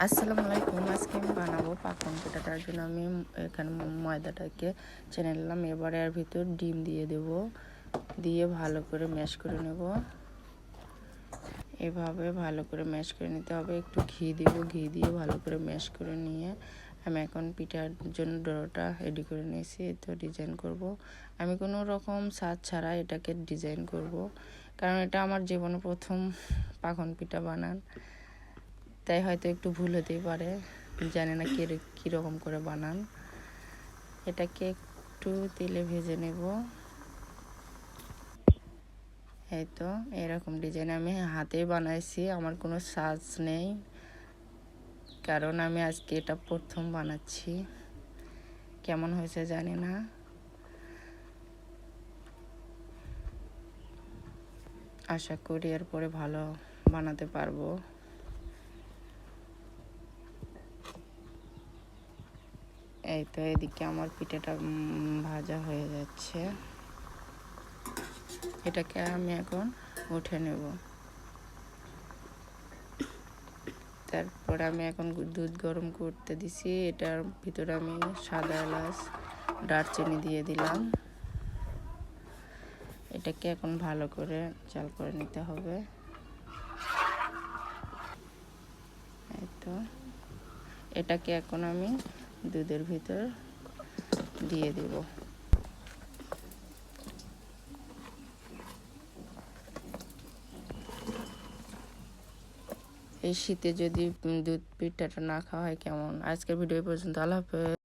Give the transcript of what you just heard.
আসসালামু আলাইকুম। আজকে আমি বানাবো পাকন পিঠা। তার জন্য আমি এখানে ময়দাটাকে চেনে নিলাম। এবারে এর ভিতর ডিম দিয়ে দেব, দিয়ে ভালো করে ম্যাশ করে নেব। এভাবে ভালো করে ম্যাশ করে নিতে হবে। একটু ঘি দিব, ঘি দিয়ে ভালো করে ম্যাশ করে নিয়ে আমি এখন পিঠার জন্য ডোটা রেডি করে নিয়েছি। তো ডিজাইন করব। আমি কোনো রকম স্বাদ ছাড়া এটাকে ডিজাইন করব, কারণ এটা আমার জীবনে প্রথম পাকন পিঠা বানান, তাই হয়তো একটু ভুল হতেই পারে। জানি না কীরকম করে বানান। এটাকে একটু তেলে ভেজে নেব। এই তো এরকম ডিজাইন আমি হাতে বানাইছি, আমার কোনো সাজ নেই, কারণ আমি আজকে এটা প্রথম বানাচ্ছি। কেমন হয়েছে জানি না। আশা করি এরপরে ভালো বানাতে পারবো। এই তো এদিকে আমার পিঠাটা ভাজা হয়ে যাচ্ছে। এটাকে আমি এখন উঠে নেব। তারপরে আমি এখন দুধ গরম করতে দিছি। এটার ভিতরে আমি সাদা এলাচ, দারচিনি দিয়ে দিলাম। এটাকে এখন ভালো করে জাল করে নিতে হবে। এই তো এটাকে এখন আমি দুধের ভিতর দিয়ে দেব। এই শীতে যদি দুধ পিঠাটা না খাওয়া হয় কেমন। আজকের ভিডিও পর্যন্ত। আল্লাহ হাফেজ।